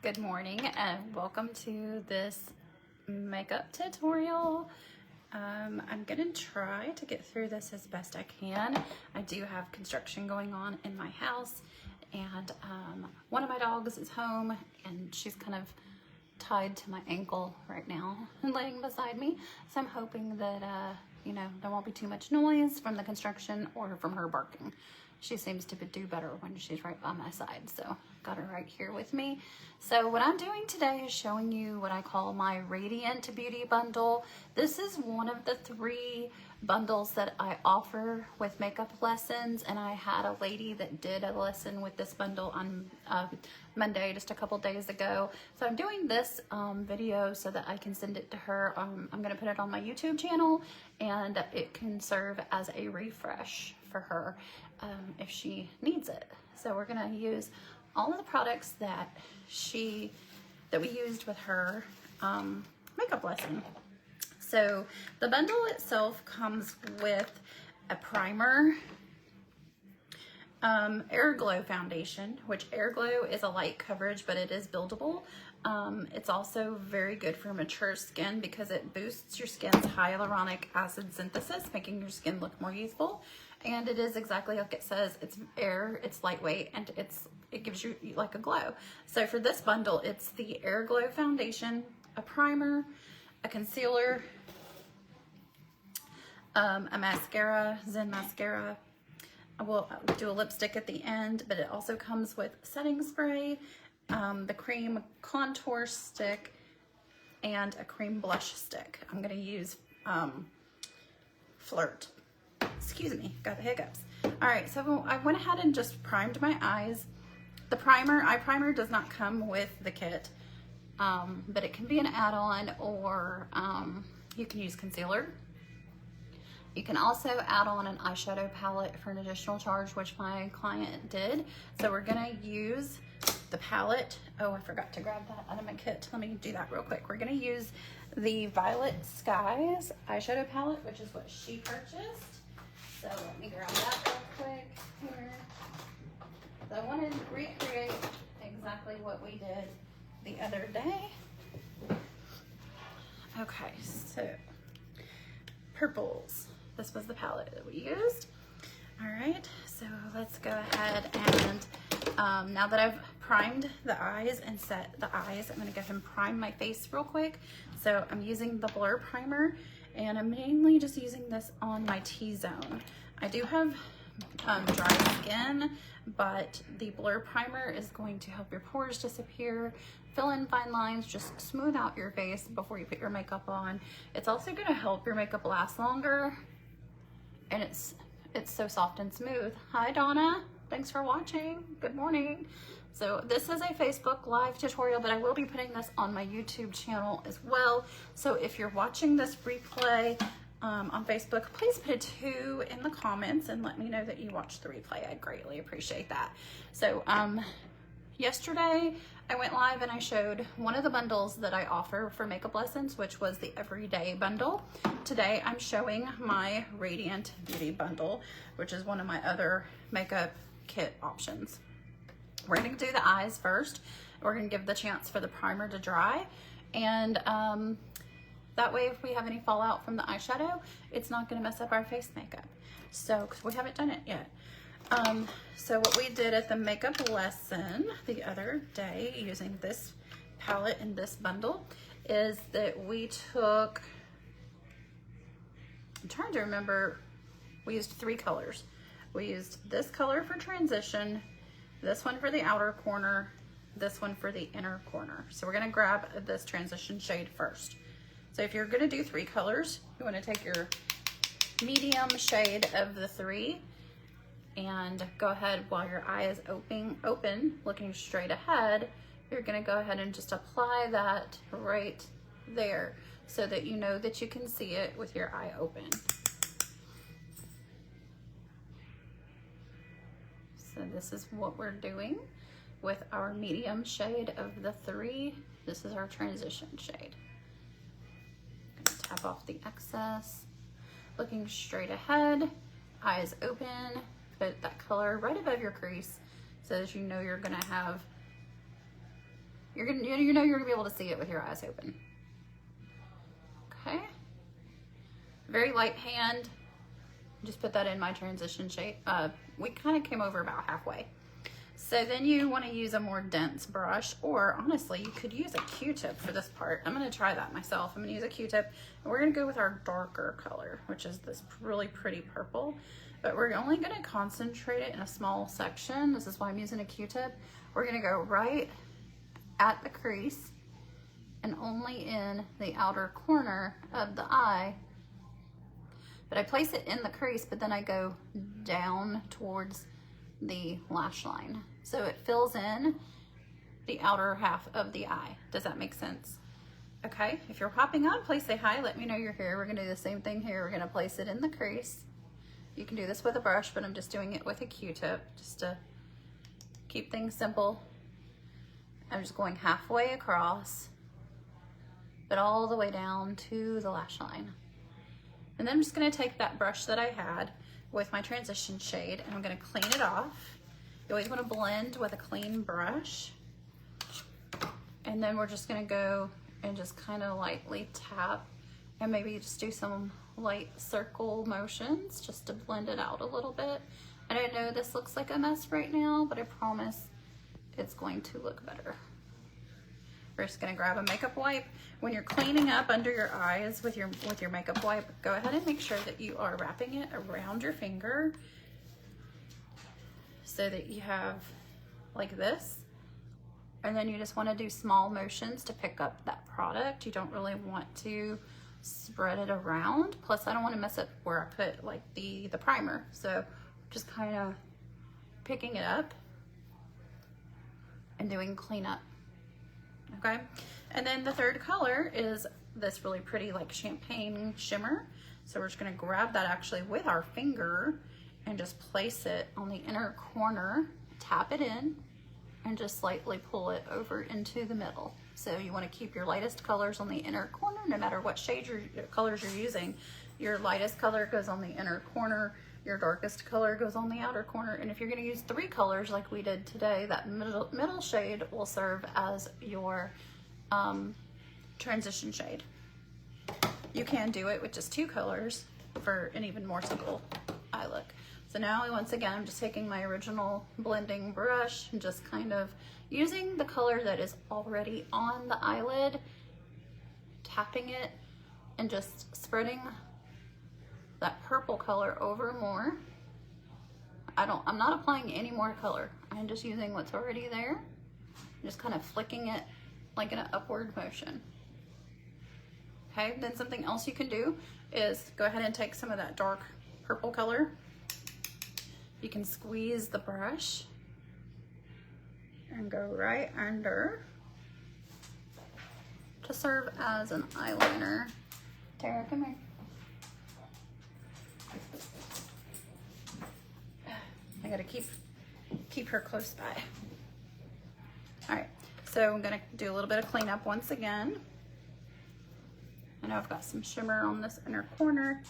Good morning and welcome to this makeup tutorial. I'm gonna try to get through this as best I can. I do have construction going on in my house, and one of my dogs is home and she's kind of tied to my ankle right now and laying beside me. So I'm hoping that there won't be too much noise from the construction or from her barking. She seems to do better when she's right by my side, so got her right here with me. So what I'm doing today is showing you what I call my Radiant Beauty Bundle. This is one of the 3 bundles that I offer with makeup lessons, and I had a lady that did a lesson with this bundle on Monday, just a couple days ago. So I'm doing this video so that I can send it to her. I'm gonna put it on my YouTube channel, and it can serve as a refresh for her if she needs it. So we're gonna use all of the products that we used with her makeup lesson. So the bundle itself comes with a primer, Air Glow foundation, which Air Glow is a light coverage, but it is buildable. It's also very good for mature skin because it boosts your skin's hyaluronic acid synthesis, making your skin look more youthful. And it is exactly like it says. It's air, it's lightweight, and it gives you like a glow. So for this bundle, it's the Air Glow foundation, a primer, a concealer, a mascara, Zen mascara. I will do a lipstick at the end, but it also comes with setting spray, the cream contour stick, and a cream blush stick. I'm gonna use Flirt. Excuse me, got the hiccups. All right, so I went ahead and just primed my eyes. The eye primer does not come with the kit, but it can be an add-on, or you can use concealer. You can also add on an eyeshadow palette for an additional charge, which my client did. So we're gonna use the palette. Oh, I forgot to grab that out of my kit. Let me do that real quick. We're gonna use the Violet Skies eyeshadow palette, which is what she purchased. So let me grab that real quick here. So I wanted to recreate exactly what we did the other day. Okay, so purples. This was the palette that we used. All right, so let's go ahead and now that I've primed the eyes and set the eyes, I'm gonna go ahead and prime my face real quick. So I'm using the Blur Primer, and I'm mainly just using this on my T-zone. I do have dry skin, but the Blur Primer is going to help your pores disappear, fill in fine lines, just smooth out your face before you put your makeup on. It's also going to help your makeup last longer, and it's so soft and smooth. Hi Donna, thanks for watching. Good morning. So this is a Facebook Live tutorial, but I will be putting this on my YouTube channel as well. So if you're watching this replay on Facebook, please put a 2 in the comments and let me know that you watched the replay. I'd greatly appreciate that. So yesterday I went live and I showed one of the bundles that I offer for makeup lessons, which was the Everyday Bundle. Today I'm showing my Radiant Beauty Bundle, which is one of my other makeup kit options. We're gonna do the eyes first. We're gonna give the chance for the primer to dry, and that way if we have any fallout from the eyeshadow, it's not gonna mess up our face makeup. So, because we haven't done it yet. So what we did at the makeup lesson the other day using this palette and this bundle is that we took, I'm trying to remember, we used 3 colors. We used this color for transition, this one for the outer corner, this one for the inner corner. So we're gonna grab this transition shade first. So if you're gonna do 3 colors, you wanna take your medium shade of the 3 and go ahead while your eye is open, looking straight ahead, you're gonna go ahead and just apply that right there so that you know that you can see it with your eye open. So this is what we're doing with our medium shade of the 3. This is our transition shade. Gonna tap off the excess, looking straight ahead, eyes open, put that color right above your crease so that you know you're gonna have You're gonna be able to see it with your eyes open. Okay. Very light hand. Just put that in my transition shade. We kind of came over about halfway. So then you want to use a more dense brush, or honestly, you could use a Q-tip for this part. I'm going to try that myself. I'm going to use a Q-tip, and we're going to go with our darker color, which is this really pretty purple. But we're only going to concentrate it in a small section. This is why I'm using a Q-tip. We're going to go right at the crease and only in the outer corner of the eye. But I place it in the crease, but then I go down towards the lash line. So it fills in the outer half of the eye. Does that make sense? Okay, if you're popping on, please say hi. Let me know you're here. We're gonna do the same thing here. We're gonna place it in the crease. You can do this with a brush, but I'm just doing it with a Q-tip just to keep things simple. I'm just going halfway across, but all the way down to the lash line. And then I'm just gonna take that brush that I had with my transition shade and I'm gonna clean it off. You always wanna blend with a clean brush. And then we're just gonna go and just kind of lightly tap and maybe just do some light circle motions just to blend it out a little bit. And I know this looks like a mess right now, but I promise it's going to look better. We're just gonna grab a makeup wipe. When you're cleaning up under your eyes with your makeup wipe, go ahead and make sure that you are wrapping it around your finger so that you have like this. And then you just wanna do small motions to pick up that product. You don't really want to spread it around. Plus I don't wanna mess up where I put like the primer. So just kind of picking it up and doing cleanup. Okay, and then the third color is this really pretty like champagne shimmer. So we're just gonna grab that actually with our finger and just place it on the inner corner, tap it in, and just slightly pull it over into the middle. So you wanna keep your lightest colors on the inner corner, no matter what shade colors you're using. Your lightest color goes on the inner corner, your darkest color goes on the outer corner. And if you're gonna use 3 colors like we did today, that middle shade will serve as your transition shade. You can do it with just 2 colors for an even more simple eye look. So now once again, I'm just taking my original blending brush and just kind of using the color that is already on the eyelid, tapping it and just spreading that purple color over more. I'm not applying any more color. I'm just using what's already there. Just kind of flicking it like in an upward motion. Okay, then something else you can do is go ahead and take some of that dark purple color. You can squeeze the brush and go right under to serve as an eyeliner. Tara, come here. I gotta keep her close by. All right, so I'm gonna do a little bit of cleanup once again. I know I've got some shimmer on this inner corner.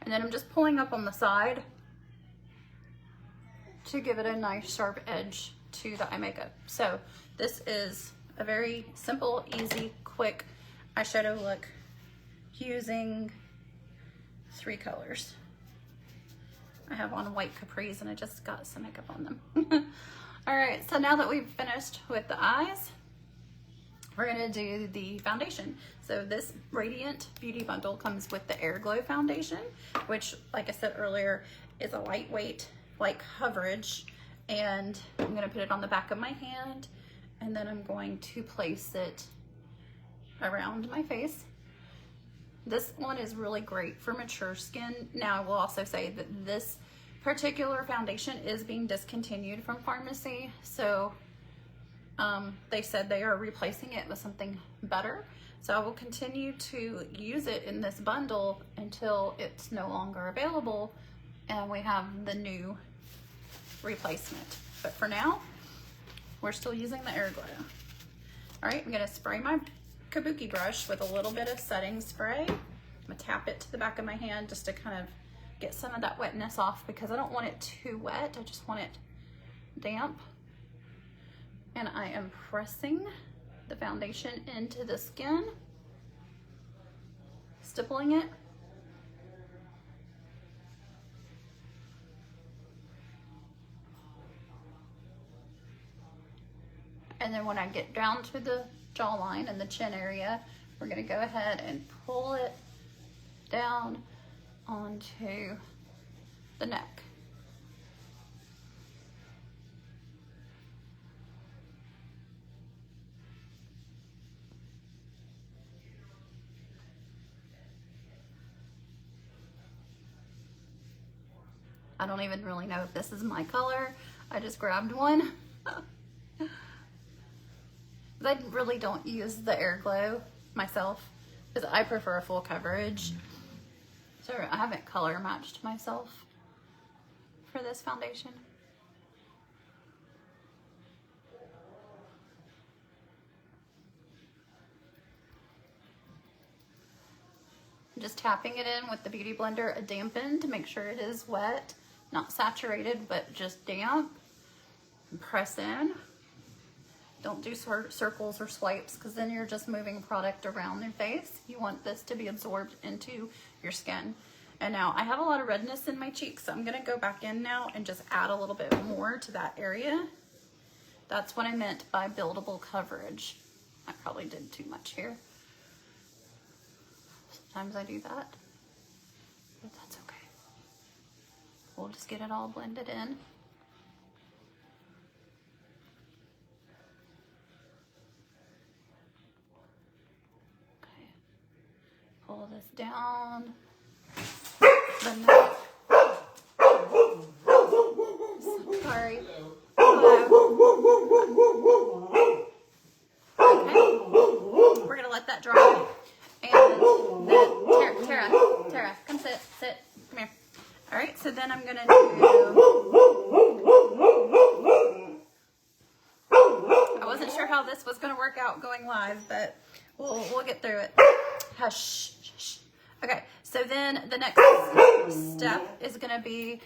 And then I'm just pulling up on the side to give it a nice sharp edge to the eye makeup. So this is a very simple, easy, quick eyeshadow look using 3 colors. I have on white capris and I just got some makeup on them. All right, so now that we've finished with the eyes, we're gonna do the foundation. So this Radiant Beauty Bundle comes with the Air Glow foundation, which, like I said earlier, is a lightweight, light coverage. And I'm gonna put it on the back of my hand, and then I'm going to place it around my face. This one is really great for mature skin. Now, I will also say that this particular foundation is being discontinued from pharmacy. So they said they are replacing it with something better. So I will continue to use it in this bundle until it's no longer available and we have the new replacement. But for now, we're still using the Air Glow. All right, I'm gonna spray my kabuki brush with a little bit of setting spray. I'm gonna tap it to the back of my hand just to kind of get some of that wetness off because I don't want it too wet. I just want it damp. And I am pressing the foundation into the skin, stippling it. And then when I get down to the jawline and the chin area, we're gonna go ahead and pull it down onto the neck. I don't even really know if this is my color. I just grabbed one. I really don't use the Air Glow myself because I prefer a full coverage. So I haven't color matched myself for this foundation. I'm just tapping it in with the Beauty Blender, a dampen, to make sure it is wet, not saturated, but just damp. And press in. Don't do circles or swipes because then you're just moving product around your face. You want this to be absorbed into your skin. And now I have a lot of redness in my cheeks, so I'm gonna go back in now and just add a little bit more to that area. That's what I meant by buildable coverage. I probably did too much here. Sometimes I do that, but that's okay. We'll just get it all blended in. Pull this down. Sorry. Okay. We're gonna let that dry. And then Tara, come sit, come here. All right, so then I'm gonna do. I wasn't sure how this was gonna work out going live, but we'll get through it. Hush. Okay, so then the next step is gonna be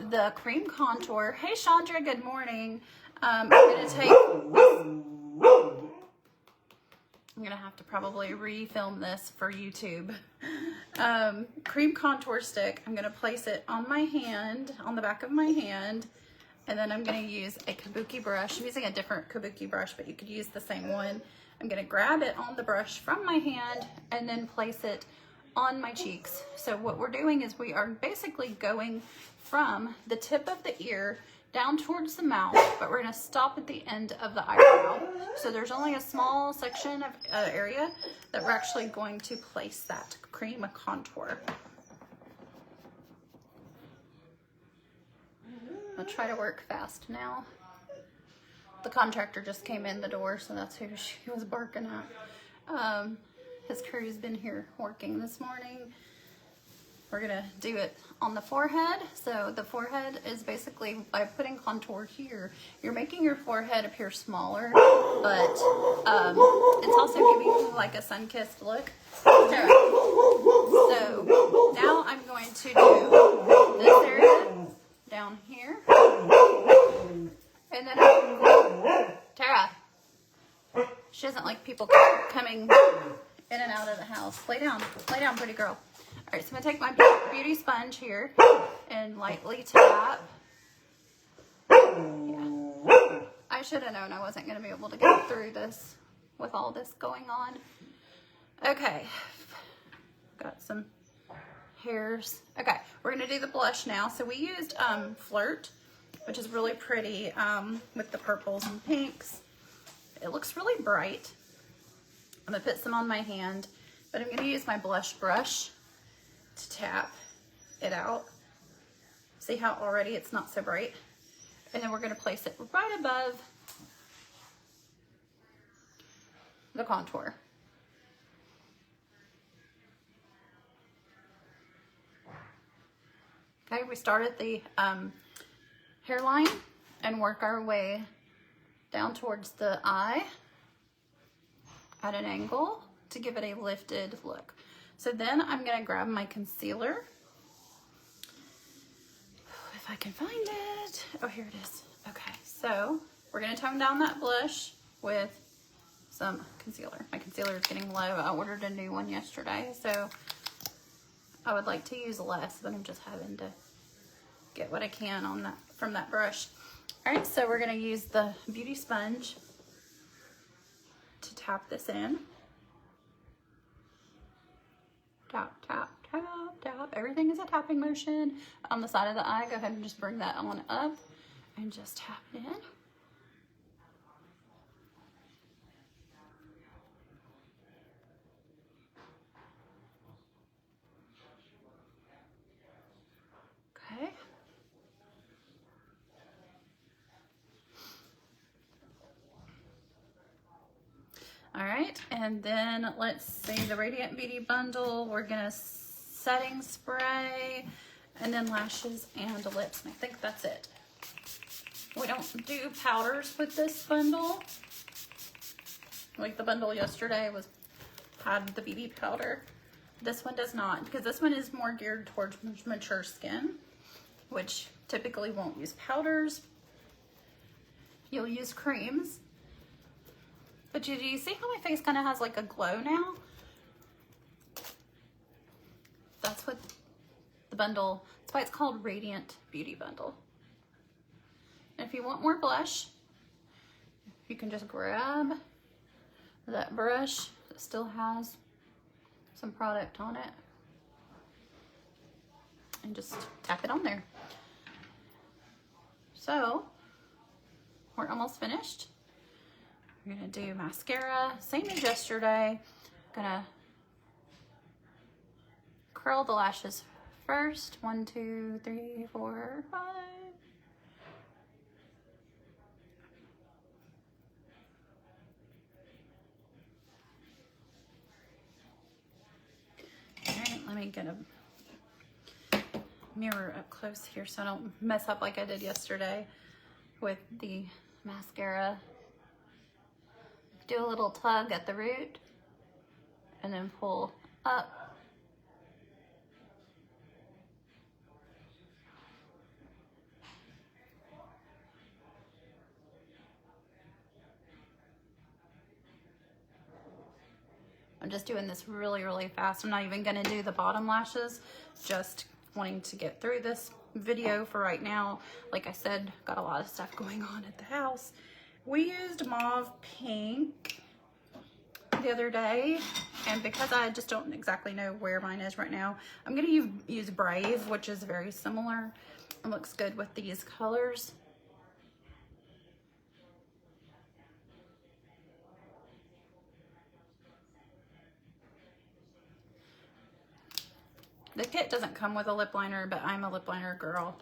the cream contour. Hey Chandra, good morning. I'm gonna take I'm gonna have to probably refilm this for YouTube. Cream contour stick. I'm gonna place it on my hand, on the back of my hand, and then I'm gonna use a kabuki brush. I'm using a different kabuki brush, but you could use the same one. I'm gonna grab it on the brush from my hand and then place it on my cheeks. So what we're doing is we are basically going from the tip of the ear down towards the mouth, but we're gonna stop at the end of the eyebrow. So there's only a small section of area that we're actually going to place that cream contour. I'll try to work fast now. The contractor just came in the door, so that's who she was barking at. His crew's been here working this morning. We're gonna do it on the forehead. So the forehead is basically by putting contour here, you're making your forehead appear smaller, but it's also giving you like a sun-kissed look. So now I'm going to do this area down here. And then Tara, she doesn't like people coming in and out of the house. Lay down, pretty girl. All right, so I'm gonna take my beauty sponge here and lightly tap. Yeah. I should have known I wasn't gonna be able to get through this with all this going on. Okay, got some hairs. Okay, we're gonna do the blush now. So we used Flirt, which is really pretty with the purples and pinks. It looks really bright. I'm gonna put some on my hand, but I'm gonna use my blush brush to tap it out. See how already it's not so bright? And then we're gonna place it right above the contour. Okay, we start at the hairline and work our way down towards the eye at an angle to give it a lifted look. So then I'm gonna grab my concealer. If I can find it. Oh, here it is. Okay, So we're gonna tone down that blush with some concealer. My concealer is getting low. I ordered a new one yesterday, so I would like to use less, but I'm just having to get what I can on that from that brush. All right, so we're gonna use the beauty sponge to tap this in. Tap, tap, tap, tap. Everything is a tapping motion. On the side of the eye, go ahead and just bring that on up and just tap it in. Okay. All right, and then let's see the Radiant Beauty Bundle. We're gonna setting spray and then lashes and lips, and I think that's it. We don't do powders with this bundle. Like the bundle yesterday had the BB powder. This one does not, because this one is more geared towards mature skin, which typically won't use powders. You'll use creams. But do you see how my face kind of has like a glow now? That's what the bundle, that's why it's called Radiant Beauty Bundle. And if you want more blush, you can just grab that brush that still has some product on it and just tap it on there. So we're almost finished. We're gonna do mascara, same as yesterday. Gonna curl the lashes first. 1, 2, 3, 4, 5. All right, let me get a mirror up close here so I don't mess up like I did yesterday with the mascara. Do a little tug at the root and then pull up. I'm just doing this really, really fast. I'm not even gonna do the bottom lashes, just wanting to get through this video for right now. Like I said, got a lot of stuff going on at the house. We used mauve pink the other day, and because I just don't exactly know where mine is right now, I'm gonna use Brave, which is very similar. It looks good with these colors. The kit doesn't come with a lip liner, but I'm a lip liner girl.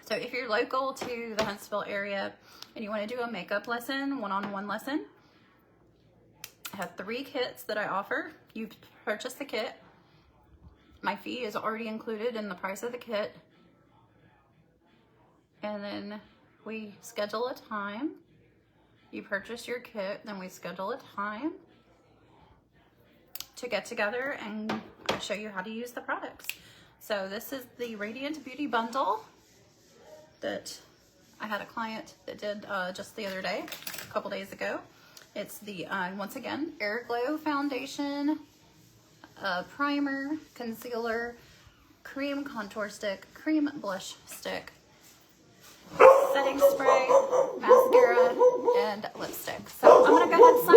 So if you're local to the Huntsville area and you want to do a makeup lesson, one-on-one lesson, I have 3 kits that I offer. You purchase the kit. My fee is already included in the price of the kit. And then we schedule a time. You purchase your kit, then we schedule a time to get together and I show you how to use the products. So this is the Radiant Beauty Bundle that I had a client that did just the other day, a couple days ago. It's the, once again, Air Glow Foundation, primer, concealer, cream contour stick, cream blush stick, setting spray, mascara, and lipstick. So I'm gonna go ahead and sign